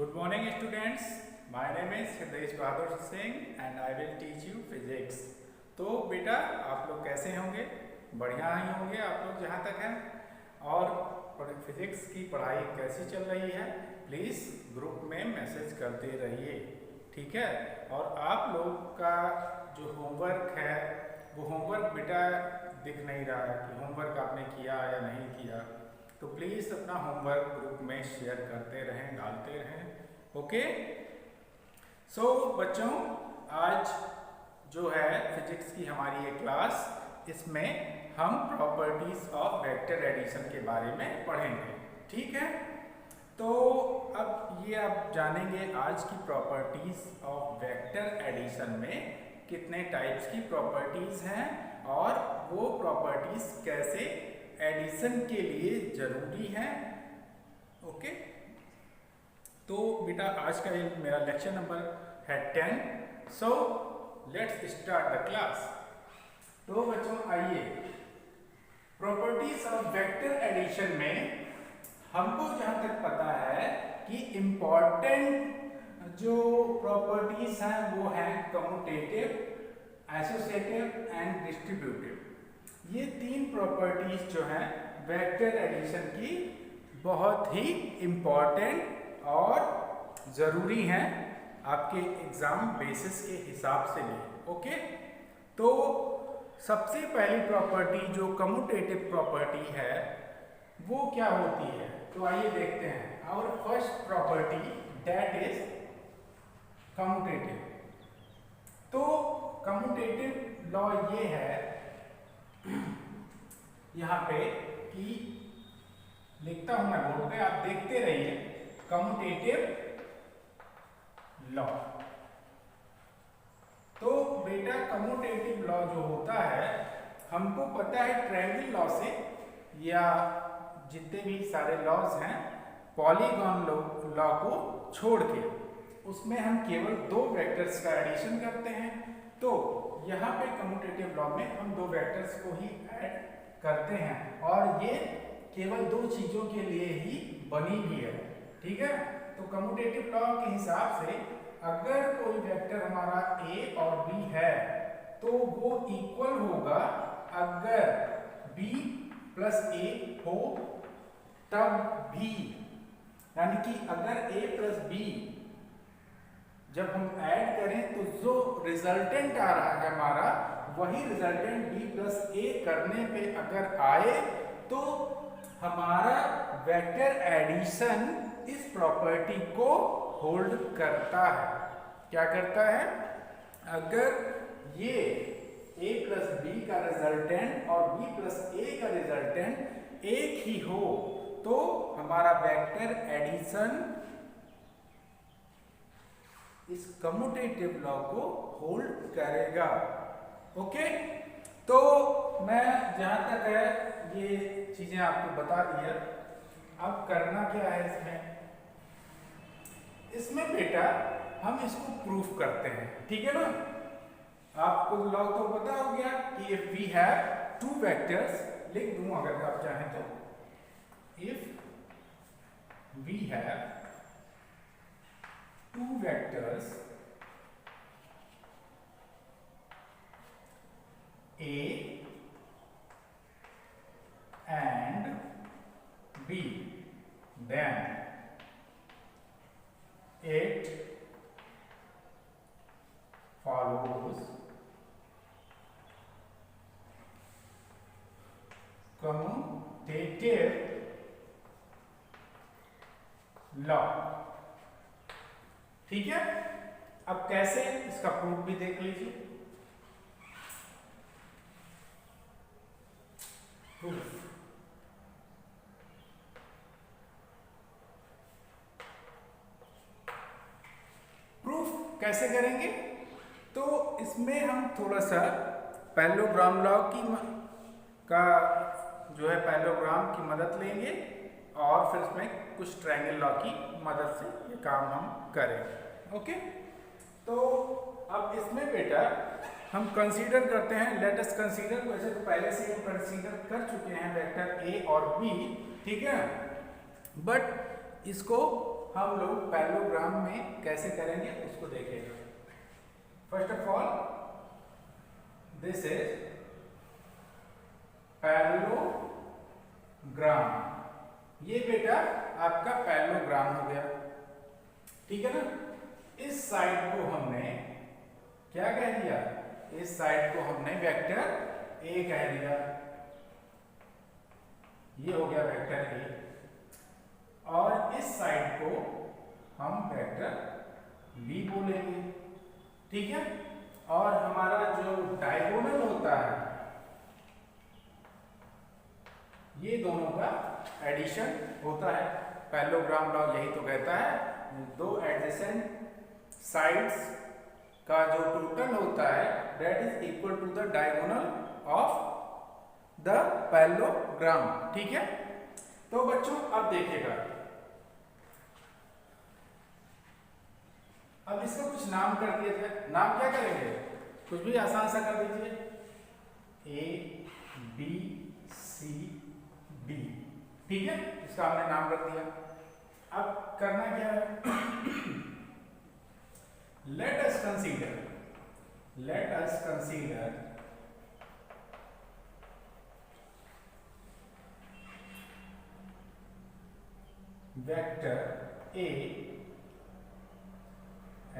Good morning students. My name is Hridesh Bahadur Singh and I will teach you physics. तो बेटा आप लोग कैसे होंगे? बढ़िया ही होंगे आप लोग जहाँ तक हैं। और फिजिक्स की पढ़ाई कैसी चल रही है प्लीज़ ग्रुप में मैसेज करते रहिए, ठीक है। और आप लोग का जो होमवर्क है वो होमवर्क बेटा दिख नहीं रहा है कि होमवर्क आपने किया या नहीं किया, तो प्लीज़ अपना होमवर्क ग्रुप में शेयर करते रहें, डालते रहें, ओके। सो बच्चों, आज जो है फिजिक्स की हमारी ये क्लास, इसमें हम प्रॉपर्टीज ऑफ वेक्टर एडिशन के बारे में पढ़ेंगे, ठीक है। तो अब ये आप जानेंगे आज की प्रॉपर्टीज ऑफ वेक्टर एडिशन में कितने टाइप्स की प्रॉपर्टीज हैं और वो प्रॉपर्टीज कैसे एडिशन के लिए जरूरी है, ओके। तो बेटा आज का ये मेरा लेक्चर नंबर है 10। So let's start the class. तो बच्चों आइए, प्रॉपर्टीज ऑफ वेक्टर एडिशन में हमको जहां तक पता है कि इंपॉर्टेंट जो प्रॉपर्टीज हैं वो हैं कम्यूटेटिव, एसोसिएटिव एंड डिस्ट्रीब्यूटिव। ये तीन प्रॉपर्टीज जो हैं वेक्टर एडिशन की बहुत ही इम्पॉर्टेंट और ज़रूरी हैं आपके एग्जाम बेसिस के हिसाब से भी, ओके। तो सबसे पहली प्रॉपर्टी जो कम्यूटेटिव प्रॉपर्टी है वो क्या होती है, तो आइए देखते हैं। Our first property that is commutative. तो कम्यूटेटिव लॉ ये है यहाँ पे कि लिखता हूं मैं बोर्ड पे, आप देखते रहिए। कम्यूटेटिव लॉ, तो बेटा कम्यूटेटिव लॉ जो होता है हमको पता है ट्रायंगल लॉ से या जितने भी सारे लॉज हैं पॉलीगॉन लॉ को छोड़ के, उसमें हम केवल दो वेक्टर्स का एडिशन करते हैं। तो यहाँ पे कम्यूटेटिव लॉ में हम दो वेक्टर्स को ही ऐड करते हैं और ये केवल दो चीजों के लिए ही बनी भी है, ठीक है। तो कम्यूटेटिव लॉ के हिसाब से अगर कोई वेक्टर हमारा a और b है तो वो इक्वल होगा अगर b प्लस a हो तब भी, यानी कि अगर a प्लस b जब हम ऐड करें तो जो रिजल्टेंट आ रहा है हमारा वही रिजल्टेंट b प्लस a करने पे अगर आए तो हमारा वेक्टर एडिशन इस प्रॉपर्टी को होल्ड करता है। क्या करता है? अगर ये a प्लस b का रिजल्टेंट और b प्लस a का रिजल्टेंट एक ही हो तो हमारा वेक्टर एडिशन इस कम्यूटेटिव लॉ को होल्ड करेगा, ओके। तो मैं जहां तक है ये चीजें आपको बता दिया। अब करना क्या है इसमें बेटा हम इसको प्रूफ करते हैं, ठीक है ना। आपको लॉ तो पता हो गया कि if we have two vectors, लिख दूं अगर आप चाहें तो, if we have two vectors a and b, then it follows commutative law, ठीक है। अब कैसे, इसका प्रूफ भी देख लीजिए। प्रूफ कैसे करेंगे? तो इसमें हम थोड़ा सा पैरेललोग्राम लॉ का जो है पैरेललोग्राम की मदद लेंगे और फिर इसमें कुछ ट्रायंगल लॉ की मदद से ये काम हम करेंगे, ओके। तो अब इसमें बेटा हम कंसीडर करते हैं, लेट अस कंसीडर, वैसे तो पहले से हम कंसीडर कर चुके हैं वेक्टर a और b, ठीक है। बट इसको हम लोग पैरेललोग्राम में कैसे करेंगे उसको देखेंगे। First of all this is parallelogram. ये बेटा आपका पैरेललोग्राम हो गया, ठीक है ना। इस साइड को हमने क्या कह दिया, इस साइड को हमने वेक्टर ए कह दिया, ये हो गया वेक्टर ए, और इस साइड को हम वेक्टर बी बोलेंगे, ठीक है। और हमारा जो डायगोनल होता है, ये दोनों का एडिशन होता है। पैरेललोग्राम लॉ यही तो कहता है, दो एडजेसेंट साइड्स का जो टोटल होता है that is equal to the diagonal of the parallelogram, ठीक है। तो बच्चों अब देखिएगा, अब इसको कुछ नाम कर दिया जाए। नाम क्या करेंगे, कुछ भी आसान सा कर दीजिए, ए बी सी डी, ठीक है। इसका हमने नाम रख दिया। अब करना क्या है, let us consider vector A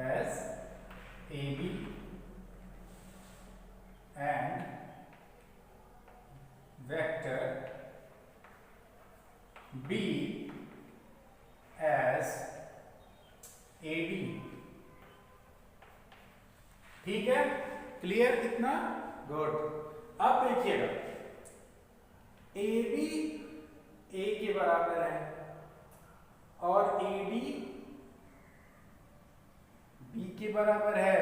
as AB and vector B as AD, ठीक है। क्लियर इतना, गुड। अब देखिएगा, ए बी ए के बराबर है और ए डी बी के बराबर है।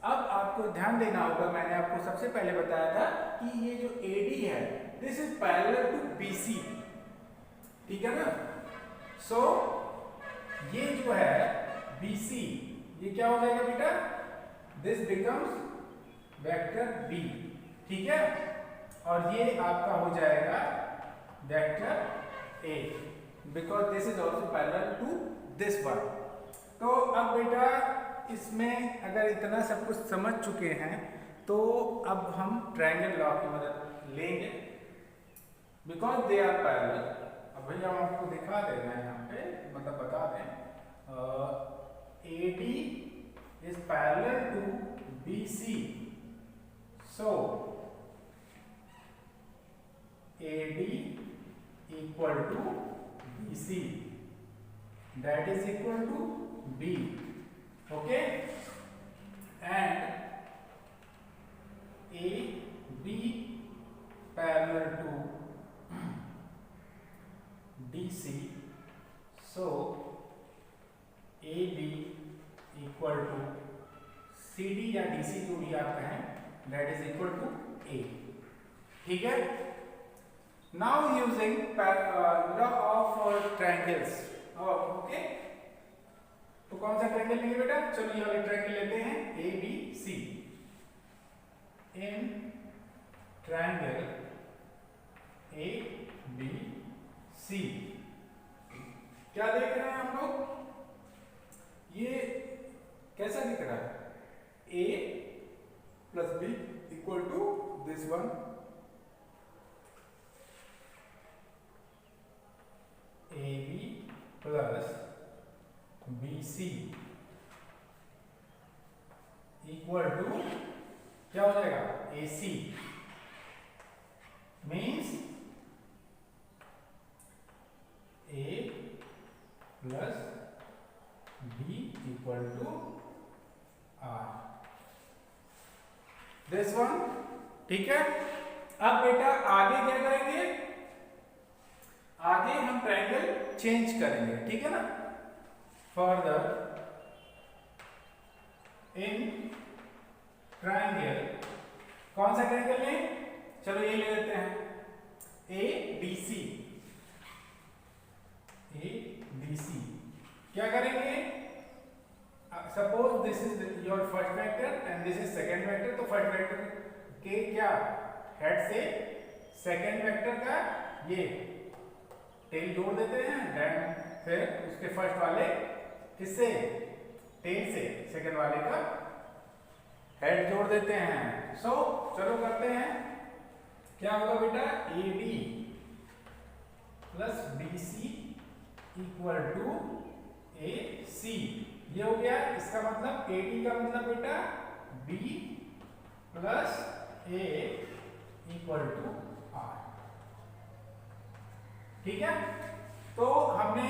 अब आपको ध्यान देना होगा, मैंने आपको सबसे पहले बताया था कि ये जो ए डी है this is parallel to B C, ठीक है ना। सो ये जो है बी सी, ये क्या हो जाएगा बेटा, दिस बिकम्स वेक्टर बी, ठीक है। और ये आपका हो जाएगा vector A, because this is also parallel to this one. तो अब बेटा इसमें अगर इतना सब कुछ समझ चुके हैं तो अब हम ट्रायंगल लॉ की मदद लेंगे, बिकॉज दे आर पैरेलल। अब भैया हम आपको दिखा दे रहे हैं यहाँ पे, मतलब बता दें, A D is parallel to BC, so AD equal to BC, that is equal to B, okay, and AB parallel to DC, so AB equal to C D या डी सी जो भी आप कहें, that is equal to A, ठीक है। Now using law of triangles, okay. तो कौन सा ट्रायंगल लेंगे बेटा, चलो ये वाला ट्रायंगल लेते हैं, A B C. In triangle A B C क्या देख रहे हैं हम लोग, ये कैसा दिख रहा है, A plus B equal to this one, AB plus BC equal to क्या हो जाएगा, AC, means A plus B equal to R, this one, ठीक है। अब बेटा आगे क्या करेंगे, आगे हम ट्रायंगल चेंज करेंगे, ठीक है ना। फर्दर इन ट्रायंगल, कौन सा ट्रायंगल लें, चलो ये ले लेते हैं, A B C, A B C. क्या करेंगे, suppose this is your first vector and this is second vector, तो फर्स्ट वेक्टर के क्या हेड से सेकेंड वेक्टर का ये टेल जोड़ देते हैं, देन फिर उसके फर्स्ट वाले किससे, टेल से, सेकंड वाले का हेड जोड़ देते हैं। सो चलो करते हैं। क्या होगा बेटा, A B plus B C equal to A C. ये हो गया। इसका मतलब ए डी का मतलब बेटा B plus A equal to R. ठीक है, तो हमने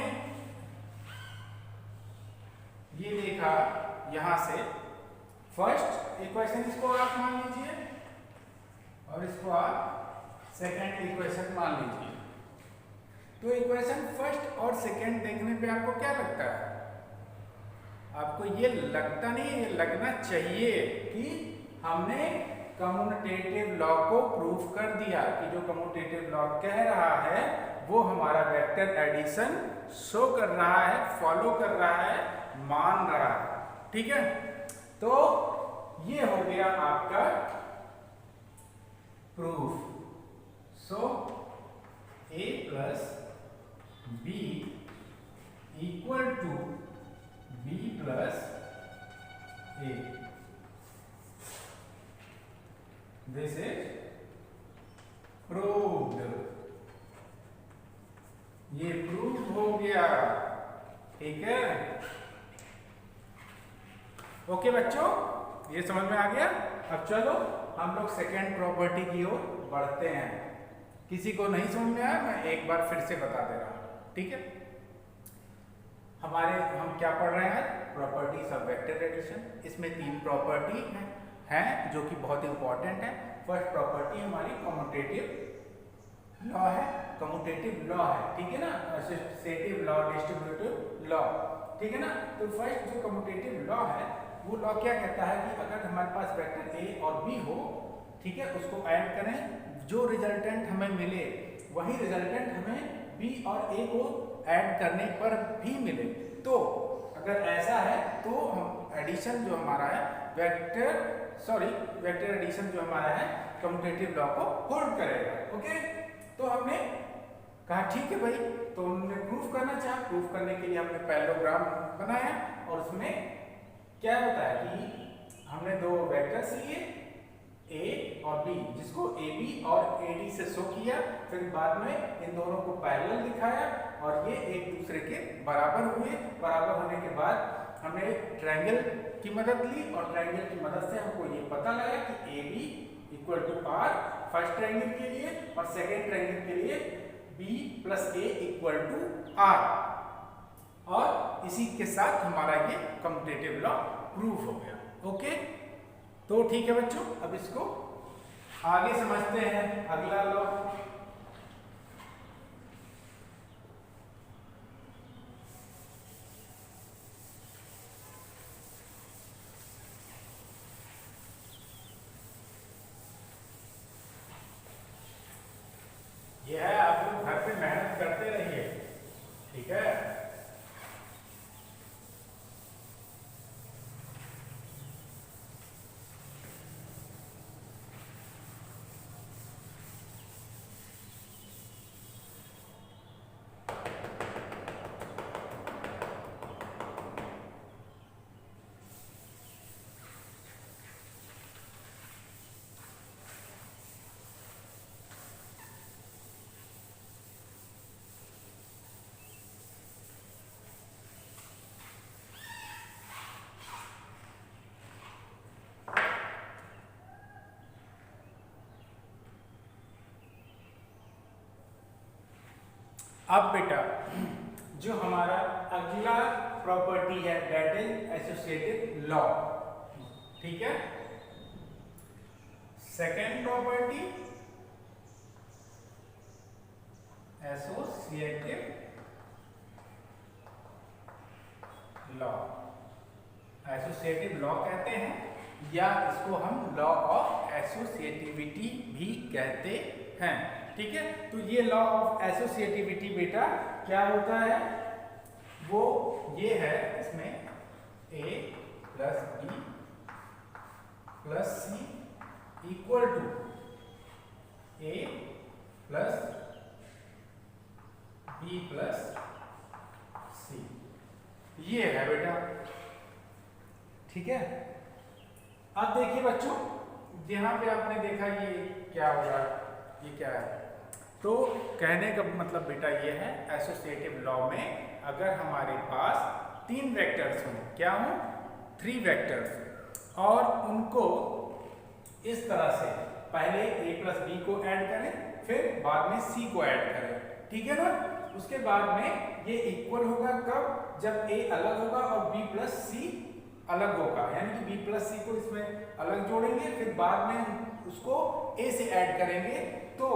ये देखा यहां से फर्स्ट इक्वेशन, इसको आप मान लीजिए और इसको आप सेकंड इक्वेशन मान लीजिए। तो इक्वेशन फर्स्ट और सेकंड देखने पे आपको क्या लगता है, आपको ये लगता नहीं, ये लगना चाहिए कि हमने कम्यूटेटिव लॉ को प्रूफ कर दिया कि जो कम्यूटेटिव लॉ कह रहा है वो हमारा वेक्टर एडिशन शो कर रहा है, फॉलो कर रहा है, मान रहा है। ठीक है, तो ये हो गया आपका proof. So A plus B equal to B plus A, this is proved. ये प्रूव हो गया। ठीक है, ओके बच्चों, ये समझ में आ गया। अब चलो हम लोग सेकेंड प्रॉपर्टी की ओर बढ़ते हैं। किसी को नहीं समझ में आया, मैं एक बार फिर से बता दे रहा हूं। ठीक है, हम क्या पढ़ रहे हैं, प्रॉपर्टीज ऑफ वेक्टर एडिशन। इसमें 3 प्रॉपर्टी हैं जो कि बहुत इंपॉर्टेंट है। फर्स्ट प्रॉपर्टी हमारी कम्यूटेटिव लॉ है, कम्यूटेटिव लॉ है। ठीक है ना, एसोसिएटिव लॉ, डिस्ट्रीब्यूटिव लॉ। ठीक है ना, तो फर्स्ट जो कम्यूटेटिव लॉ है वो लॉ क्या कहता है कि अगर हमारे पास वेक्टर ए और बी हो, ठीक है, उसको ऐड करें, जो रिजल्टेंट हमें मिले वही रिजल्टेंट हमें बी और ए को ऐड करने पर भी मिले। तो अगर ऐसा है तो हम एडिशन जो हमारा है वेक्टर एडिशन जो हमारा है कम्यूटेटिव लॉ को होल्ड करेगा। ओके, तो हमने कहा ठीक है भाई, तो हमने प्रूफ करना चाहा। प्रूफ करने के लिए हमने पैरेललोग्राम बनाया और उसमें क्या बताया कि हमने 2 वेक्टर्स लिए ए और बी, जिसको ए बी और ए डी से शो किया, फिर बाद में इन दोनों को पैरेलल दिखाया और ये एक दूसरे के बराबर हुए। बराबर होने के बाद हमने ट्रायंगल की मदद ली और ट्रायंगल की मदद से हमको ये पता लगा कि A B equal to R first triangle के लिए और सेकेंड ट्रायंगल के लिए B plus A equal to R. और इसी के साथ हमारा ये कम्यूटेटिव लॉ प्रूफ हो गया। ओके, तो ठीक है बच्चों, अब इसको आगे समझते हैं। अगला लॉ, ये है, आप लोग घर पे मेहनत करते रहिए। ठीक है, अब बेटा जो हमारा अगला प्रॉपर्टी है दैट इज एसोसिएटिव लॉ। ठीक है, second property associative law, associative law कहते हैं या इसको हम लॉ ऑफ एसोसिएटिविटी भी कहते हैं। ठीक है, तो ये लॉ ऑफ एसोसिएटिविटी बेटा क्या होता है, वो ये है, इसमें a plus b plus c equal to a plus b plus ठीक है। अब देखिए बच्चों, यहाँ पे आपने देखा ये क्या होगा, ये क्या है। तो कहने का मतलब बेटा ये है, एसोसिएटिव लॉ में अगर हमारे पास 3 वेक्टर्स हों, क्या हों, 3 वेक्टर्स, और उनको इस तरह से पहले a प्लस बी को ऐड करें, फिर बाद में c को ऐड करें, ठीक है ना। उसके बाद में ये इक्वल होगा कब, जब a अलग होगा और b प्लस c अलग होगा, यानी कि b प्लस c को इसमें अलग जोड़ेंगे, फिर बाद में उसको a से ऐड करेंगे, तो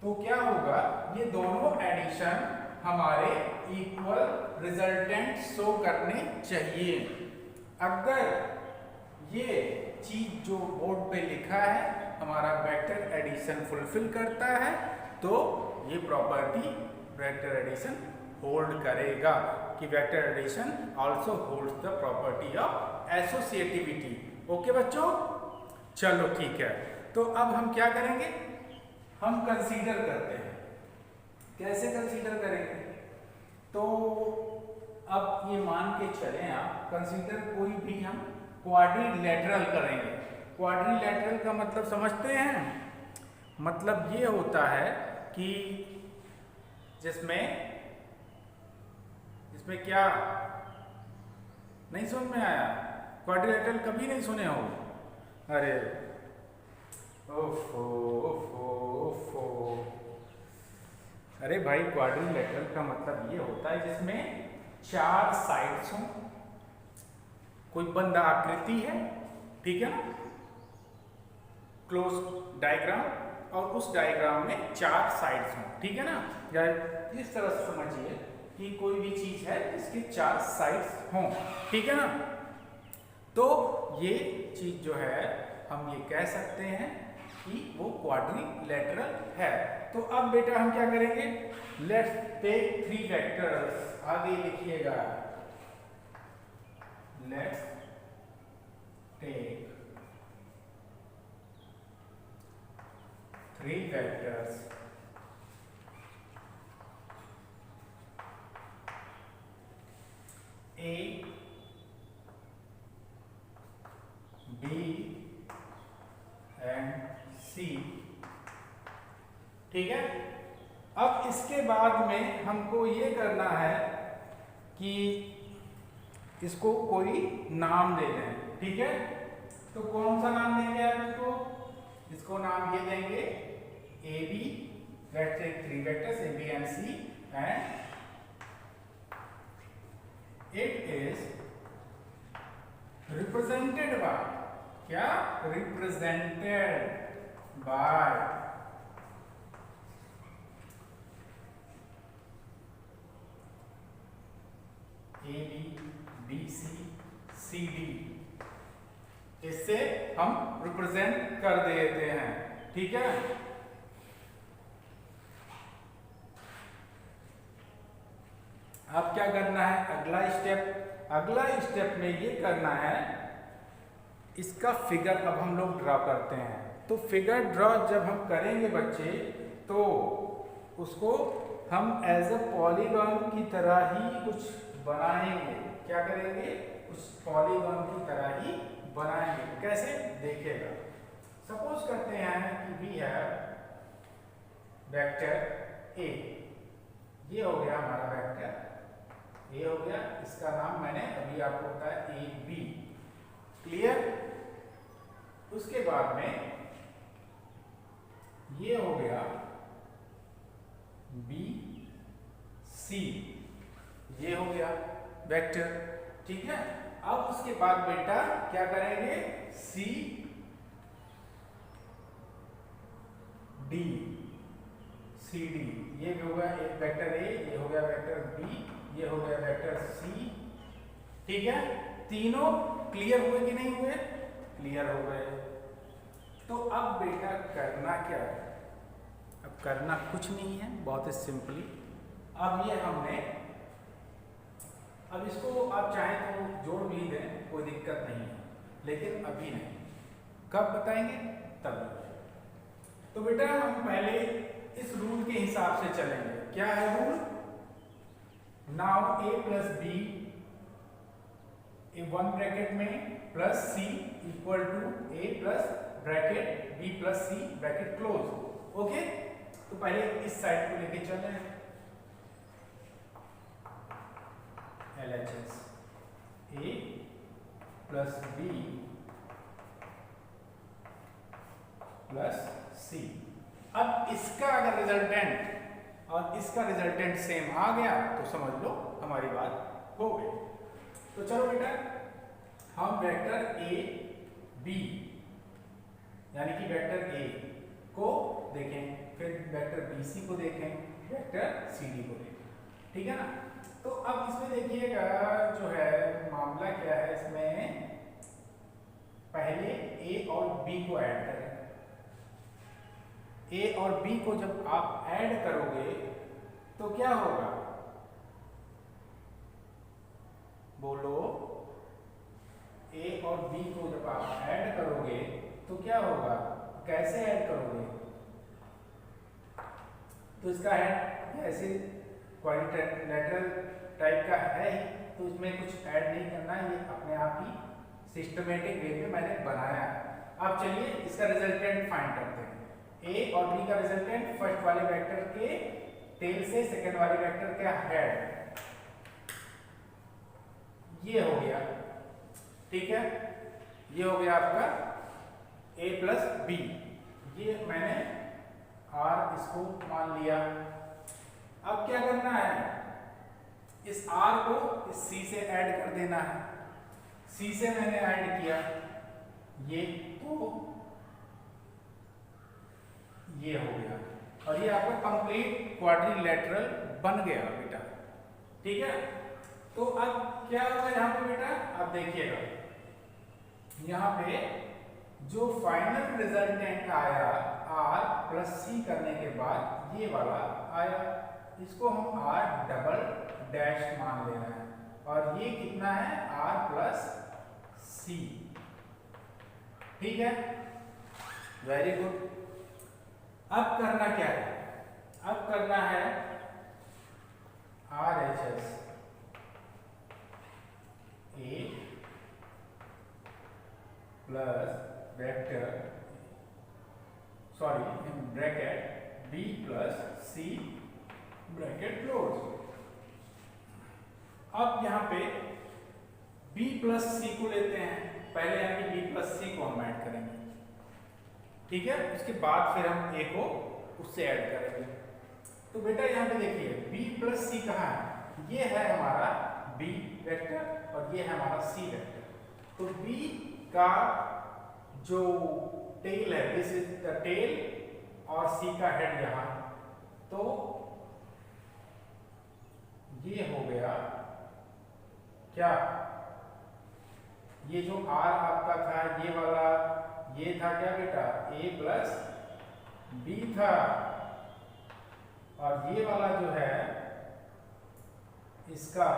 क्या होगा, ये दोनों एडिशन हमारे इक्वल रिजल्टेंट शो करने चाहिए। अगर ये चीज जो बोर्ड पे लिखा है हमारा वेक्टर एडिशन फुलफिल करता है, तो ये प्रॉपर्टी वेक्टर एडिशन होल्ड करेगा, कि vector addition also holds the property of associativity. Okay बच्चों, चलो ठीक है। तो अब हम क्या करेंगे, हम कंसीडर करते हैं। कैसे कंसीडर करेंगे, तो अब ये मान के चलें आप, कंसीडर कोई भी हम क्वाड्रिलैटरल करेंगे। क्वाड्रिलैटरल का मतलब समझते हैं, मतलब ये होता है कि जिसमें क्या नहीं समझ में आया, क्वाड्रिलैटरल कभी नहीं सुने हो, अरे ओफो ओफो ओफो, अरे भाई क्वाड्रिलैटरल का मतलब ये होता है जिसमें 4 साइड्स हों, कोई बंद आकृति है, ठीक है ना, क्लोज डायग्राम, और उस डायग्राम में 4 साइड्स हों, ठीक है ना। या इस तरह से समझिए कि कोई भी चीज है जिसके 4 साइड्स हों, ठीक है ना। तो ये चीज जो है हम ये कह सकते हैं कि वो क्वाड्रिलैटरल है। तो अब बेटा हम क्या करेंगे, लेट्स टेक 3 वेक्टर्स, आगे लिखिएगा, let's take 3 vectors A, B and C, ठीक है। अब इसके बाद में हमको ये करना है कि इसको कोई नाम दे दें, ठीक है। तो कौन सा नाम देंगे आप इसको नाम ये देंगे A B, let's take 3 vectors A, B and C, and it is represented by, क्या, represented by A B B C C D, इससे हम रिप्रेजेंट कर देते हैं, ठीक है। अब क्या करना है, अगला स्टेप में ये करना है, इसका फिगर अब हम लोग ड्रॉ करते हैं। तो फिगर ड्रॉ जब हम करेंगे बच्चे, तो उसको हम एज अ पॉलीगॉन की तरह ही कुछ बनाएंगे। क्या करेंगे, उस पॉलीगॉन की तरह ही बनाएंगे। कैसे, देखिएगा। सपोज करते हैं कि वी हैव वेक्टर ए, ये हो गया हमारा वेक्टर ए हो गया, इसका नाम मैंने अभी आपको बताया ए बी, क्लियर। उसके बाद में ये हो गया बी सी, ये हो गया वेक्टर, ठीक है। अब उसके बाद बेटा क्या करेंगे, सी डी, सी डी, ये भी हो गया एक वेक्टर ए, ये हो गया वेक्टर बी, ये हो गया वेक्टर सी, ठीक है। तीनों क्लियर हुए कि नहीं हुए, क्लियर हो गए। तो अब बेटा करना क्या है, अब करना कुछ नहीं है, बहुत ही सिंपली। अब ये हमने, अब इसको आप चाहें तो जोड़ भी दें, कोई दिक्कत नहीं है, लेकिन अभी नहीं, कब बताएंगे तब। तो बेटा हम पहले इस रूल के हिसाब से चलेंगे। क्या है rule, now a plus B one bracket में plus C equal to A plus bracket B plus C bracket close. Okay, तो पहले इस साइड को लेके चल रहे हैं। LHS ए प्लस बी प्लस सी। अब इसका अगर रिजल्टेंट और इसका रिजल्टेंट सेम आ गया तो समझ लो हमारी बात हो गई। तो चलो बेटा हम वेक्टर ए बी यानी कि वेक्टर ए को देखें, फिर वेक्टर बी सी को देखें, वेक्टर सी डी को देखें, ठीक है ना। तो अब इसमें देखिएगा जो है मामला क्या है, इसमें पहले ए और बी को ऐड करें। ए और बी को जब आप ऐड करोगे तो क्या होगा, बोलो। ए और बी को जब आप ऐड करोगे तो क्या होगा, कैसे ऐड करोगे, तो इसका है ऐसे क्वाड्रिलेटरल टाइप का है ही, तो इसमें कुछ ऐड नहीं करना है, ये अपने आप ही सिस्टमेटिक वे में मैंने बनाया है। अब चलिए इसका रिजल्टेंट फाइंड करते हैं। ए और बी का रिजल्टेंट फर्स्ट वाले वेक्टर के टेल से सेकंड वाले वेक्टर का हेड, ये हो गया, ठीक है। ये हो गया आपका ए प्लस बी, ये मैंने आर इसको मान लिया। अब क्या करना है, इस आर को इस सी से ऐड कर देना है। सी से मैंने ऐड किया, ये तो ये हो गया और ये आपका कंप्लीट क्वाड्रिलेटरल बन गया बेटा, ठीक है। तो अब क्या होगा यहाँ पे बेटा, अब देखिएगा यहाँ पे जो फाइनल रिजल्टेंट आया आर प्लस सी करने के बाद ये वाला आया, इसको हम आर डबल डैश मान ले रहे हैं और ये कितना है आर प्लस सी, ठीक है, वेरी गुड। अब करना क्या है, अब करना है RHS A plus vector bracket B plus C bracket close. अब यहाँ पे बी प्लस सी को लेते हैं पहले, यानी कि बी प्लस सी को हम ऐड करेंगे, ठीक है। उसके बाद फिर हम ए को उससे ऐड करेंगे। तो बेटा यहाँ पे देखिए बी प्लस सी कहाँ है, ये है हमारा बी वेक्टर और ये है हमारा सी वेक्टर। तो बी का जो टेल है, दिस इज द टेल, और सी का हेड यहाँ, तो ये हो गया क्या, ये जो आर आपका था ये वाला, ये था क्या बेटा ए प्लस बी था, और ये वाला जो है इसका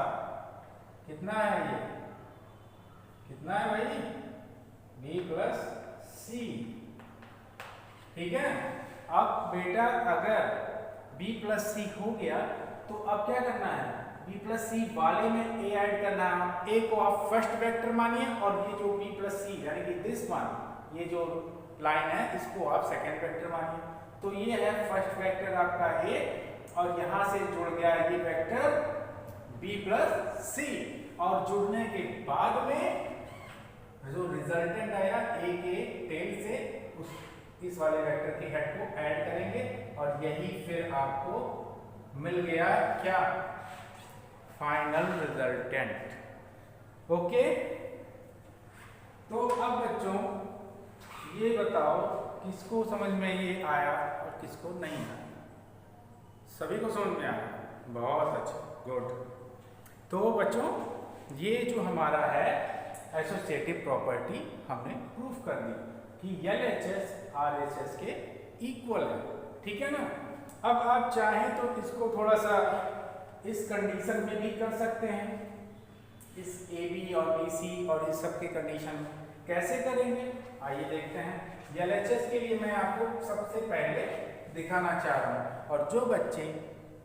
कितना है, ये कितना है भाई, बी प्लस सी, ठीक है। अब बेटा अगर बी प्लस सी हो गया तो अब क्या करना है, बी प्लस सी वाले में ए ऐड करना है। ए को आप फर्स्ट वेक्टर मानिए और ये जो बी प्लस सी यानी कि दिस वन, ये जो लाइन है इसको आप सेकेंड वेक्टर मानिए। तो ये है फर्स्ट वेक्टर आपका ए और यहां से जुड़ गया ये वेक्टर बी प्लस सी, और जुड़ने के बाद में जो रिजल्टेंट आया ए के टेल से इस वाले वेक्टर के हेड को ऐड करेंगे और यही फिर आपको मिल गया क्या, फाइनल रिजल्टेंट। ओके, तो अब बच्चों ये बताओ किसको समझ में ये आया और किसको नहीं आया, सभी को समझ में आया, बहुत अच्छा, गुड। तो बच्चों ये जो हमारा है एसोसिएटिव प्रॉपर्टी हमने प्रूफ कर दी कि LHS RHS के इक्वल है, ठीक है ना। अब आप चाहें तो इसको थोड़ा सा इस कंडीशन में भी कर सकते हैं, इस AB और BC और इस सब के कंडीशन कैसे करेंगे आइए देखते हैं। LHS के लिए मैं आपको सबसे पहले दिखाना चाह रहा हूँ और जो बच्चे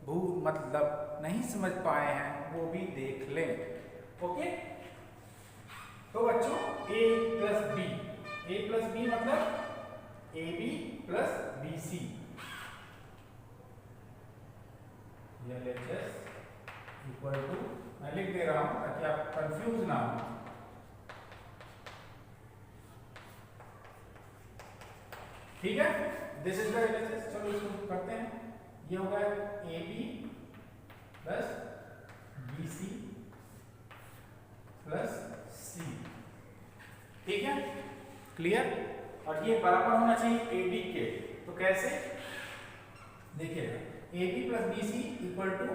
मतलब नहीं समझ पाए हैं वो भी देख लें। ओके, तो बच्चों ए प्लस बी मतलब A B plus B C, LHS equal to, मैं लिख दे रहा हूं ताकि आप कंफ्यूज ना हो। ठीक है, दिस इज द LHS। चलो इसको करते हैं। ये होगा A B plus B C plus C. ठीक है, क्लियर। और ये बराबर होना चाहिए ए डी के। तो कैसे, देखिएगा, A B plus B C equal to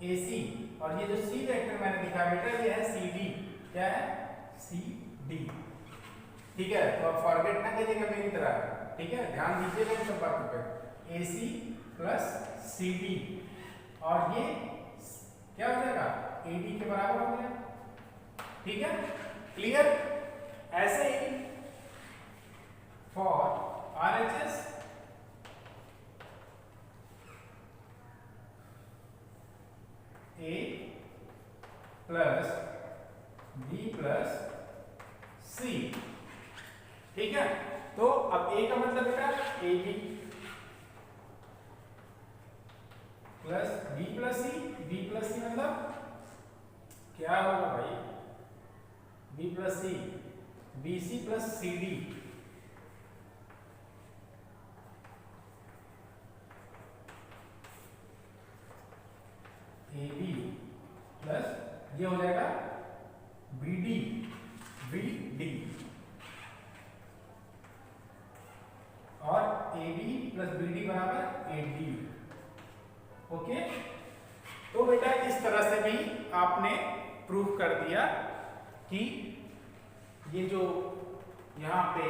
A C, और ये जो सी वेक्टर मैंने लिखा बेटा ये है सी डी। क्या है, सी डी। ठीक है, तो आप फॉरगेट ना कीजिएगा मेरी तरह। ठीक है, ध्यान दीजिएगा इन सब बातों पे। ए सी प्लस सी डी, और ये क्या हो जाएगा, ए डी के बराबर हो गया। ठीक है, क्लियर। ऐसे ही for RHS A plus B plus C. ठीक है, तो अब ए का मतलब बेटा A B plus B plus C. B plus C मतलब क्या होगा भाई, B plus C, B C plus C D. A B plus ये हो जाएगा बी डी, बी डी, और A B plus B D बराबर ए डी। ओके, तो बेटा इस तरह से भी आपने प्रूव कर दिया कि ये जो यहाँ पे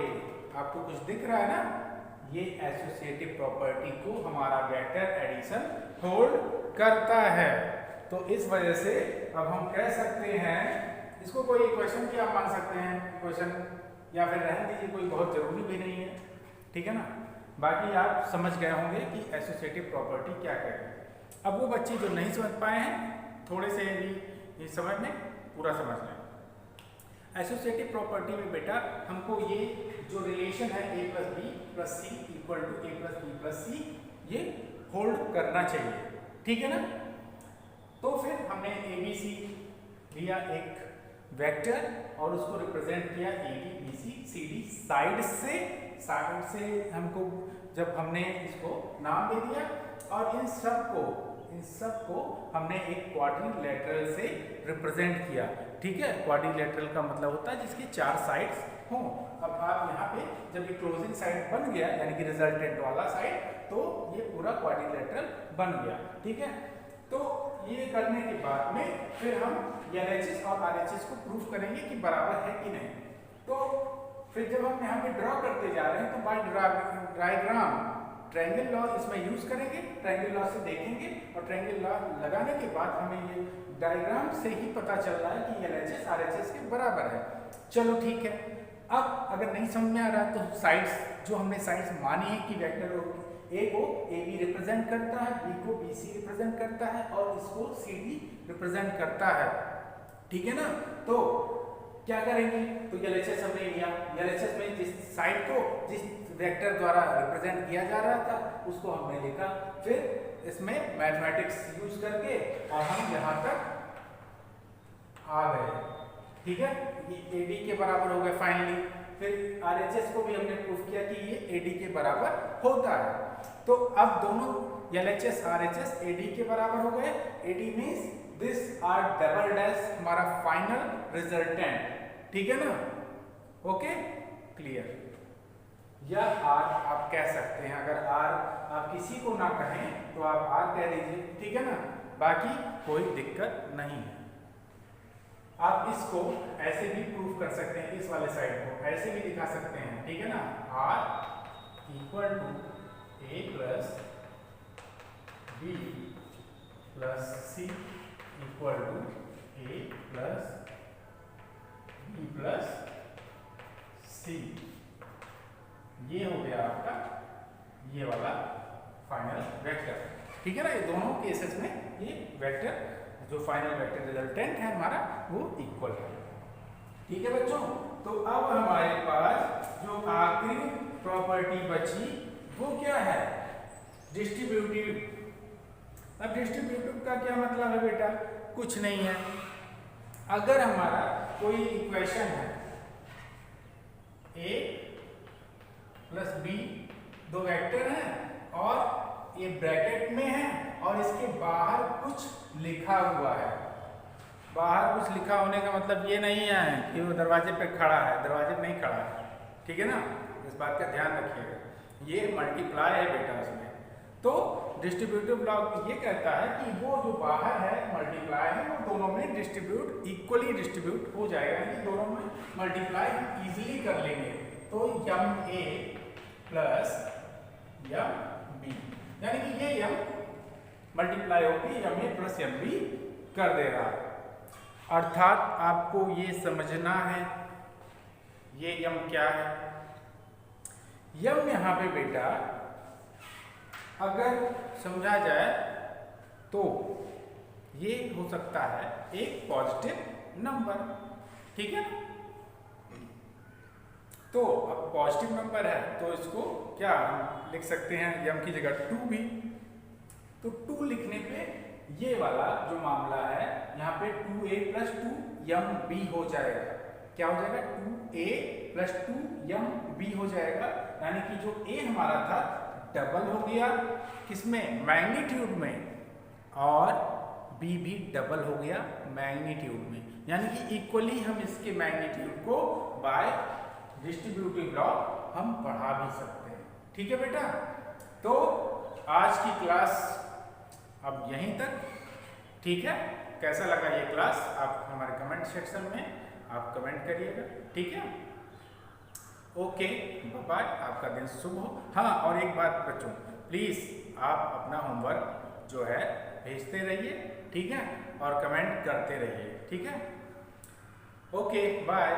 आपको कुछ दिख रहा है ना, ये एसोसिएटिव प्रॉपर्टी को हमारा वेक्टर एडिशन होल्ड करता है। तो इस वजह से अब हम कह सकते हैं, इसको कोई इक्वेशन भी आप मान सकते हैं, इक्वेशन, या फिर रहने दीजिए, कोई बहुत जरूरी भी नहीं है। ठीक है ना, बाकी आप समझ गए होंगे कि एसोसिएटिव प्रॉपर्टी क्या कहते हैं। अब वो बच्चे जो नहीं समझ पाए हैं, थोड़े से भी समझ में पूरा समझ लें। एसोसिएटिव प्रॉपर्टी में बेटा हमको ये जो रिलेशन है A plus B plus C equal to A plus B plus C, ये होल्ड करना चाहिए। ठीक है ना, तो फिर हमने ए बी सी लिया एक वेक्टर और उसको रिप्रेजेंट किया A B B C C D. Side से हमको जब हमने इसको नाम दे दिया, और इन सब को हमने एक क्वाड्रिलेटरल से रिप्रेजेंट किया। ठीक है, क्वाड्रिलेटरल का मतलब होता है जिसकी 4 साइड्स हों। अब आप यहाँ पे जब ये क्लोजिंग साइड बन गया, यानी कि रिजल्टेंट वाला साइड, तो ये पूरा क्वाड्रिलेटरल बन गया। ठीक है, तो ये करने के बाद में फिर हम LHS और RHS को प्रूफ करेंगे कि बराबर है कि नहीं। तो फिर जब हम यहाँ पे ड्रॉ करते जा रहे हैं, तो बाय डायग्राम ट्रायंगल लॉ इसमें यूज करेंगे, ट्रायंगल लॉ से देखेंगे, और ट्रायंगल लॉ लगाने के बाद हमें ये डायग्राम से ही पता चल रहा है कि LHS RHS के बराबर है। चलो ठीक है, अब अगर नहीं समझ में आ रहा तो साइड्स, जो हमने साइड्स मानी है कि वेक्टर ए को ए बी रिप्रेजेंट करता है, बी को बी सी रिप्रेजेंट करता है, और इसको सी डी रिप्रेजेंट करता है। ठीक है ना, तो क्या करेंगे, तो LHS हमने लिया। LHS में जिस साइड को जिस वेक्टर द्वारा रिप्रेजेंट किया जा रहा था उसको हमने लिखा। फिर इसमें मैथमेटिक्स यूज करके और हम यहाँ तक आ गए। ठीक है, ये ए डी के बराबर हो गए फाइनली। फिर RHS को भी हमने प्रूफ किया कि ये ए डी के बराबर होता है। तो अब दोनों LHS RHS ए डी के बराबर हो गए। A D means this R double dash हमारा फाइनल रिजल्टेंट। ठीक है ना, ओके, क्लियर। या R आप कह सकते हैं, अगर R आप किसी को ना कहें तो आप R कह दीजिए। ठीक है ना, बाकी कोई दिक्कत नहीं है। आप इसको ऐसे भी प्रूफ कर सकते हैं, इस वाले साइड को ऐसे भी दिखा सकते हैं। ठीक है ना, R equal to A plus B plus C equal to A plus B plus C. ये हो गया आपका ये वाला फाइनल वेक्टर। ठीक है ना, ये दोनों केसेस में ये वेक्टर जो फाइनल वेक्टर रिजल्टेंट है हमारा वो इक्वल है। ठीक है बच्चों। तो अब हमारे पास जो आखिरी प्रॉपर्टी बची वो क्या है, डिस्ट्रीब्यूटिव। अब डिस्ट्रीब्यूटिव का क्या मतलब है बेटा, कुछ नहीं है। अगर हमारा कोई इक्वेशन है a प्लस b, दो वेक्टर हैं और ये ब्रैकेट में है और इसके बाहर कुछ लिखा हुआ है। बाहर कुछ लिखा होने का मतलब ये नहीं है कि वो दरवाजे पे खड़ा है, दरवाजे पे नहीं खड़ा है, ठीक है ना, इस बात का ध्यान रखिएगा। ये मल्टीप्लाई है बेटा उसमें। तो डिस्ट्रीब्यूटिव ब्लॉक ये कहता है कि वो जो बाहर है मल्टीप्लाई है वो दोनों में डिस्ट्रीब्यूट इक्वली डिस्ट्रीब्यूट हो जाएगा, यानी दोनों में मल्टीप्लाई इजीली कर लेंगे। तो यम ए प्लस यम बी, यानी कि ये यम मल्टीप्लाई होगी यम ए प्लस यम बी कर देगा। अर्थात आपको ये समझना है ये यम क्या है। यम यहाँ पे बेटा अगर समझा जाए तो ये हो सकता है एक पॉजिटिव नंबर, ठीक है। तो अब पॉजिटिव नंबर है तो इसको क्या हम लिख सकते हैं, यम की जगह 2 भी। तो 2 लिखने पे ये वाला जो मामला है यहाँ पे 2a प्लस 2 यम बी हो जाएगा। क्या हो जाएगा, 2a प्लस 2 यम बी हो जाएगा, यानी कि जो a हमारा था डबल हो गया किसमें, मैग्नीट्यूड में, और b भी डबल हो गया मैग्नीट्यूड में, यानी कि इक्वली हम इसके मैग्नीट्यूड को बाय डिस्ट्रीब्यूटिव लॉ हम बढ़ा भी सकते हैं, ठीक है बेटा। तो आज की क्लास अब यहीं तक, ठीक है। कैसा लगा ये क्लास आप हमारे कमेंट सेक्शन में आप कमेंट करिएगा, ठीक है। ओके बाय, आपका दिन शुभ हो। हाँ, और एक बात बच्चों, प्लीज़ आप अपना होमवर्क जो है भेजते रहिए, ठीक है, और कमेंट करते रहिए, ठीक है। Okay bye.